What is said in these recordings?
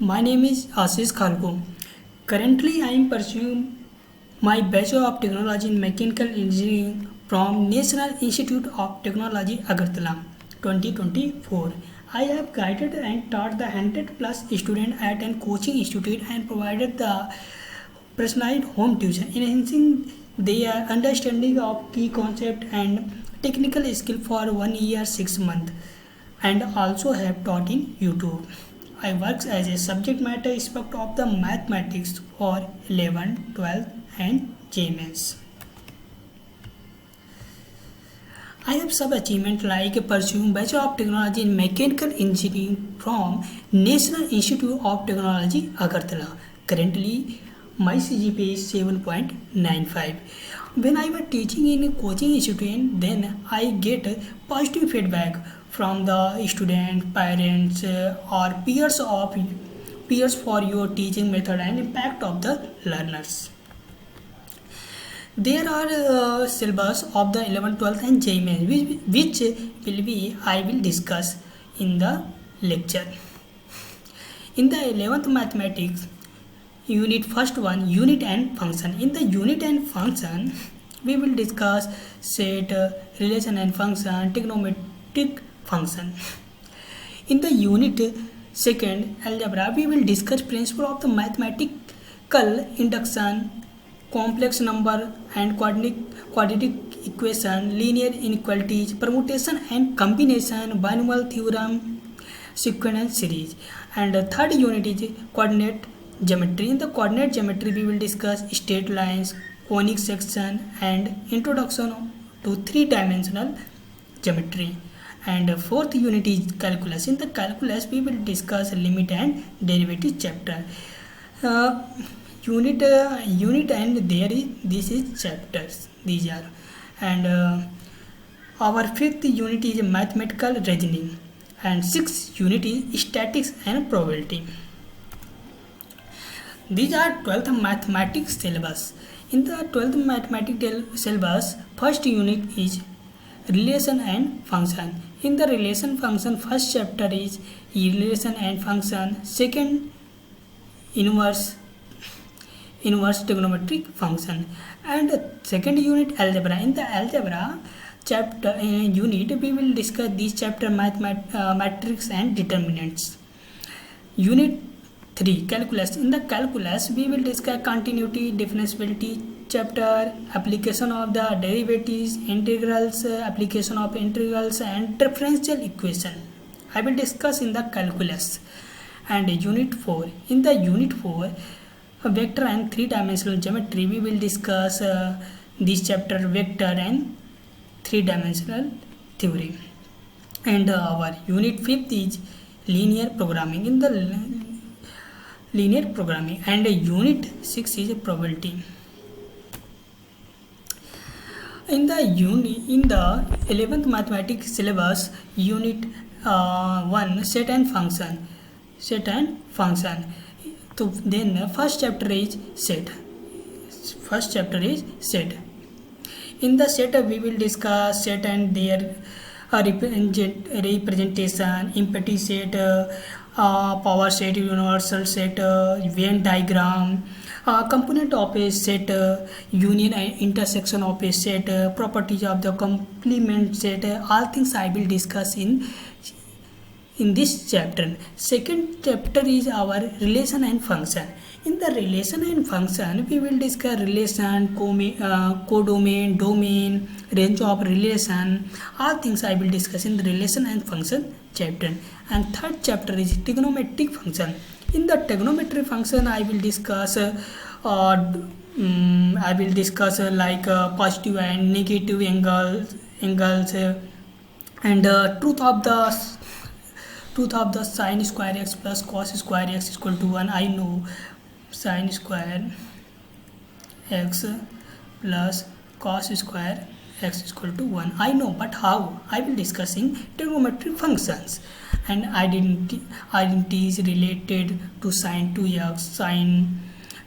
My name is Ashish Khalko. Currently, I am pursuing my Bachelor of Technology in Mechanical Engineering from National Institute of Technology, Agartala, 2024. I have guided and taught the 100 plus students at an coaching institute and provided the personalized home tuition, enhancing their understanding of key concept and technical skill for 1 year 6 months, and also have taught in YouTube. I work as a subject matter expert of the mathematics for 11, 12 and JMS. I have some achievement like pursuing Bachelor of Technology in Mechanical Engineering from National Institute of Technology, Agartala. Currently, my CGPA is 7.95. When I was teaching in a coaching institute, then I get positive feedback from the student, parents, or peers for your teaching method and impact of the learners. There are syllabus of the 11th, 12th and JMS which I will discuss in the lecture. In the 11th mathematics, unit first one, unit and function. In the unit and function, we will discuss set, relation and function, trigonometric function. In the unit second, algebra, we will discuss principle of the mathematical induction, complex number and quadratic equation, linear inequalities, permutation and combination, binomial theorem, sequence series. And the third unit is coordinate geometry. In the coordinate geometry, we will discuss straight lines, conic section and introduction to three-dimensional geometry. And fourth unit is calculus. In the calculus, we will discuss limit and derivative chapter. Unit and this is chapters. These are, and our fifth unit is mathematical reasoning, and sixth unit is statistics and probability. These are 12th mathematics syllabus. In the 12th mathematics syllabus, first unit is relation and function. In the relation function, first chapter is relation and function. Second, inverse trigonometric function, and second unit algebra. In the algebra chapter unit, we will discuss this chapter matrix and determinants. Unit 3 calculus. In the calculus, we will discuss continuity, differentiability chapter, application of the derivatives, integrals, application of integrals and differential equation. I will discuss in the calculus. And unit 4. In the unit 4, vector and three-dimensional geometry, we will discuss this chapter vector and three-dimensional theory. And our unit 5th is linear programming. In the linear programming, and unit 6 is probability. In the 11th mathematics syllabus, unit 1 set and function. So then first chapter is set. In the set, we will discuss set and their representation, empty set, power set, universal set, Venn diagram, component of a set, union and intersection of a set, properties of the complement set. All things I will discuss in this chapter. Second chapter is our relation and function. In the relation and function, we will discuss relation, codomain, domain, range of relation. All things I will discuss in the relation and function chapter. And third chapter is trigonometric function. In the trigonometric function, I will discuss like positive and negative angles, and truth of the sin square x plus cos square x is equal to 1. I know sin square x plus cos square x is equal to 1. I know, but how? I will discuss in trigonometric functions. And identities related to sin 2x, sin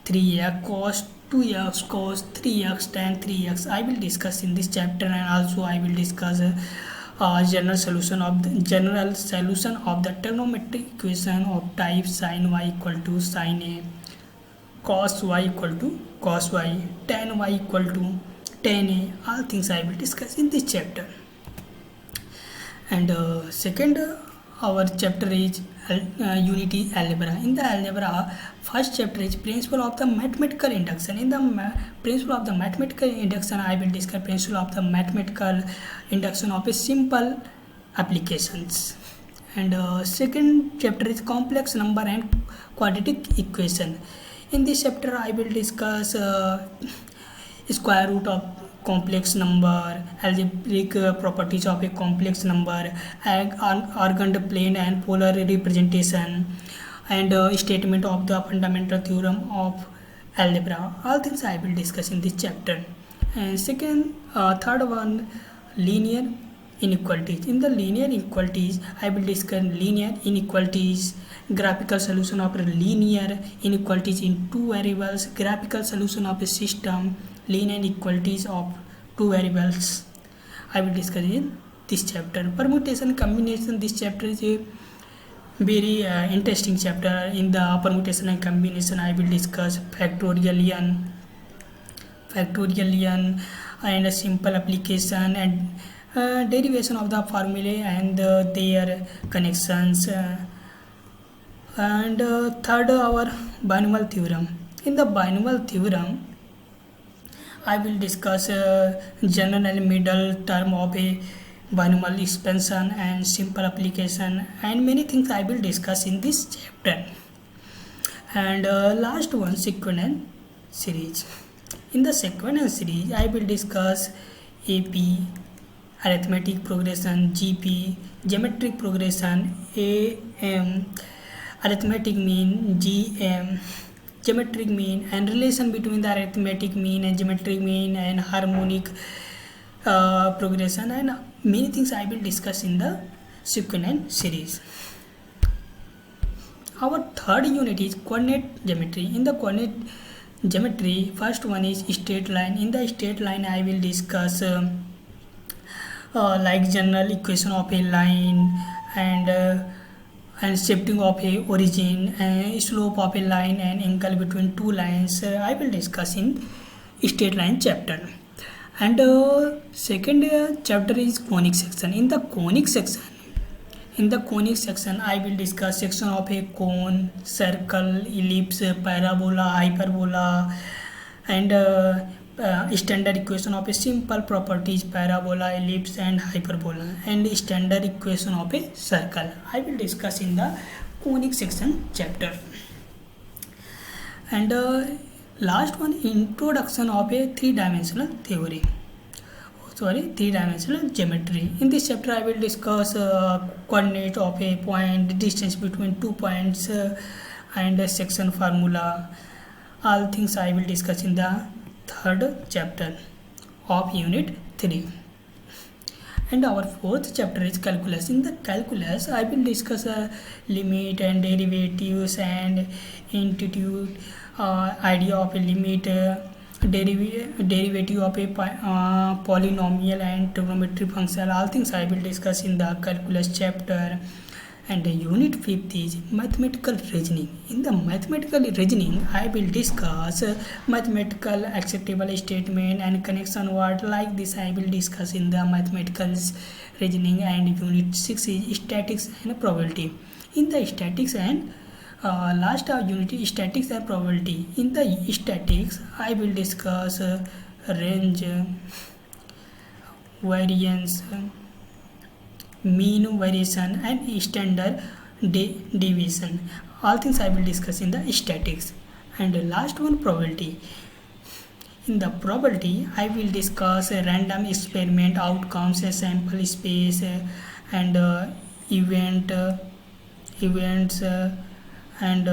3x, cos 2x, cos 3x, tan 3x. I will discuss in this chapter, and also I will discuss general solution of the trigonometric equation of type sin y equal to sin a, cos y equal to cos y, tan y equal to tan a. All things I will discuss in this chapter. And second, our chapter is unity algebra. In the algebra, first chapter is principle of the mathematical induction. In the principle of the mathematical induction, I will discuss principle of the mathematical induction of a simple applications. And second chapter is complex number and quadratic equation. In this chapter, I will discuss square root of complex number, algebraic properties of a complex number, argand plane and polar representation, and statement of the fundamental theorem of algebra. All things I will discuss in this chapter. And third one, linear inequalities. In the linear inequalities, I will discuss linear inequalities, graphical solution of linear inequalities in two variables, graphical solution of a system, linear inequalities of two variables. I will discuss in this chapter. Permutation combination. This chapter is a very interesting chapter. In the permutation and combination, I will discuss factorial and a simple application and derivation of the formulae and their connections. And third, our binomial theorem. In the binomial theorem, I will discuss general and middle term of a binomial expansion and simple application, and many things I will discuss in this chapter. And last one, sequential series. In the sequential series, I will discuss AP, arithmetic progression, GP, geometric progression, AM, arithmetic mean, GM, geometric mean, and relation between the arithmetic mean and geometric mean, and harmonic progression, and many things I will discuss in the sequential series. Our third unit is coordinate geometry. In the coordinate geometry, first one is straight line. In the straight line, I will discuss like general equation of a line and shifting of a origin, slope of a line, and angle between two lines. I will discuss in straight line chapter. And second chapter is conic section. In the conic section, I will discuss section of a cone, circle, ellipse, parabola, hyperbola, and standard equation of a simple properties, parabola, ellipse, and hyperbola, and standard equation of a circle. I will discuss in the conic section chapter. And last one, introduction of a three-dimensional geometry. In this chapter, I will discuss coordinate of a point, distance between 2 points, and section formula. All things I will discuss in the third chapter of unit 3. And our fourth chapter is calculus. In the calculus, I will discuss limit and derivatives and intuitive idea of a limit, derivative of a polynomial and trigonometry function. All things I will discuss in the calculus chapter. And unit 5th is mathematical reasoning. In the mathematical reasoning, I will discuss mathematical acceptable statement and connection word. Like this, I will discuss in the mathematical reasoning. And unit 6 is statistics and probability. In the statistics and last unit is statistics and probability. In the statistics, I will discuss range, variance, mean variation, and standard deviation. All things I will discuss in the statistics. And the last one, probability. In the probability, I will discuss random experiment outcomes, sample space, and events, and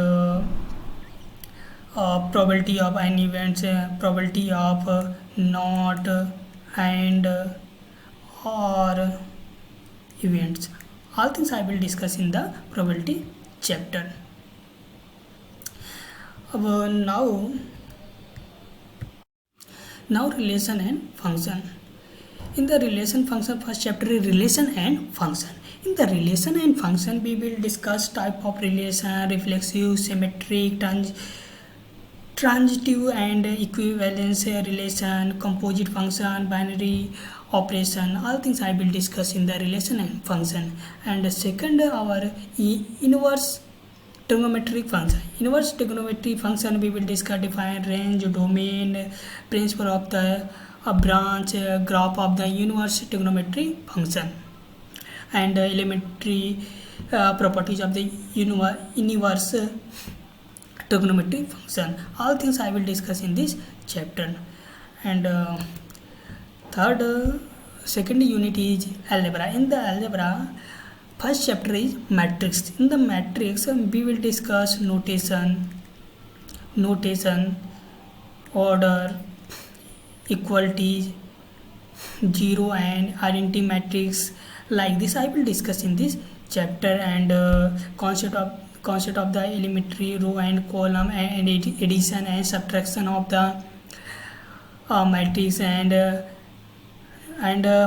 probability of an event, probability of not and or events. All things I will discuss in the probability chapter. Now relation and function. In the relation function, first chapter is relation and function. In the relation and function, we will discuss type of relation, reflexive, symmetric, transitive and equivalence relation, composite function, binary operation. All things I will discuss in the relation and function. And second, our inverse trigonometric function. Inverse trigonometric function we will discuss define range, domain, principle of the branch, graph of the inverse trigonometric function, and elementary properties of the inverse trigonometric function. All things I will discuss in this chapter. And third, second unit is algebra. In the algebra, first chapter is matrix. In the matrix, we will discuss notation, order, equality, zero and identity matrix. Like this I will discuss in this chapter. And concept of the elementary row and column, and addition and subtraction of the matrix, and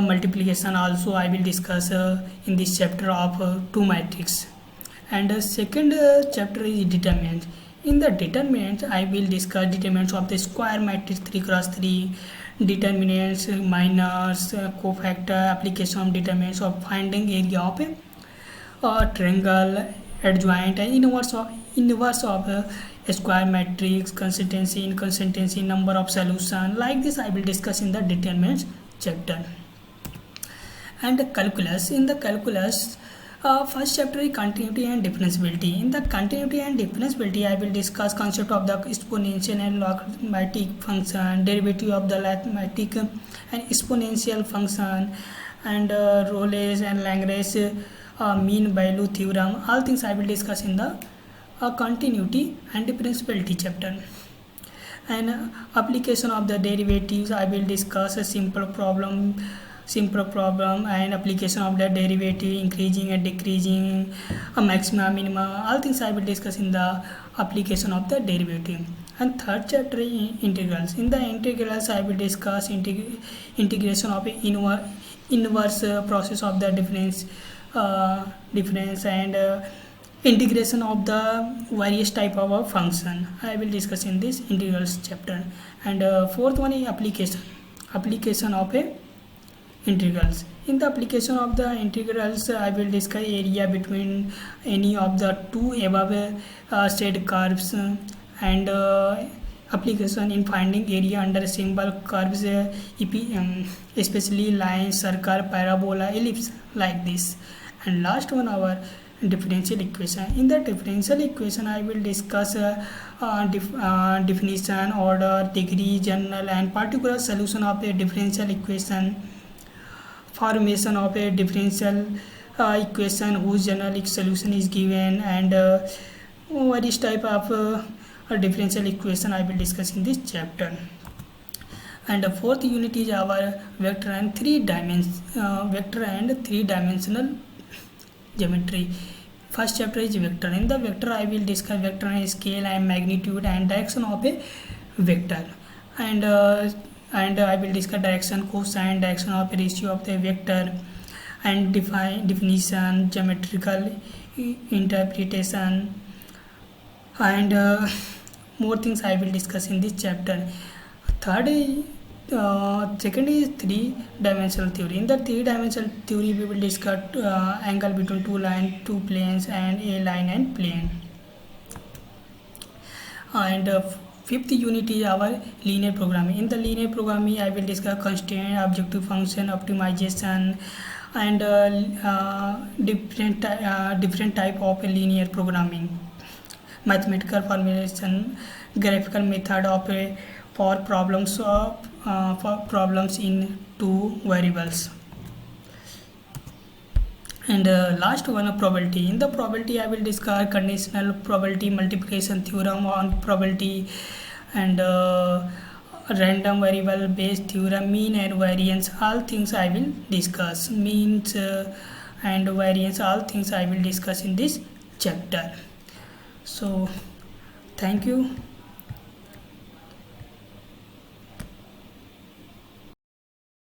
multiplication also I will discuss in this chapter of two matrix. And second chapter is determinants. In the determinants I will discuss determinants of the square matrix 3x3, determinants, minors, cofactor, application of determinants of finding area of a triangle, adjoint and inverse of a square matrix, consistency, inconsistency, number of solution. Like this I will discuss in the determinants chapter. And calculus. In the calculus, first chapter is continuity and differentiability. In the continuity and differentiability I will discuss concept of the exponential and logarithmic function, derivative of the arithmetic and exponential function, and Rolle's and Lagrange mean value theorem. All things I will discuss in the continuity and differentiability chapter. And application of the derivatives I will discuss a simple problem, and application of the derivative, increasing and decreasing, a maxima, minima. All things I will discuss in the application of the derivative. And third chapter is integrals. In the integrals I will discuss integration of inverse process of the difference and integration of the various type of a function I will discuss in this integrals chapter. And fourth one is application of a integrals. In the application of the integrals I will discuss area between any of the two above said curves, and application in finding area under simple curves, especially lines, circle, parabola, ellipse. Like this. And last one, our differential equation. In the differential equation I will discuss definition, order, degree, general and particular solution of a differential equation, formation of a differential equation whose general solution is given, and various type of differential equation I will discuss in this chapter. And the fourth unit is our vector and three dimensional geometry. First chapter is vector. In the vector I will discuss vector and scale and magnitude and direction of a vector, and I will discuss direction, cosine, direction of a ratio of the vector, and definition, geometrical interpretation, and more things I will discuss in this chapter. Third is second is three-dimensional theory. In the three-dimensional theory we will discuss angle between two lines, two planes, and a line and plane. And fifth unit is our linear programming. In the linear programming I will discuss constraint, objective function, optimization, and different type of linear programming, mathematical formulation, graphical method of for problems in two variables. And last one, probability. In the probability I will discuss conditional probability, multiplication theorem on probability, and random variable based theorem, mean and variance. All things I will discuss, means and variance, all things I will discuss in this chapter. So thank you.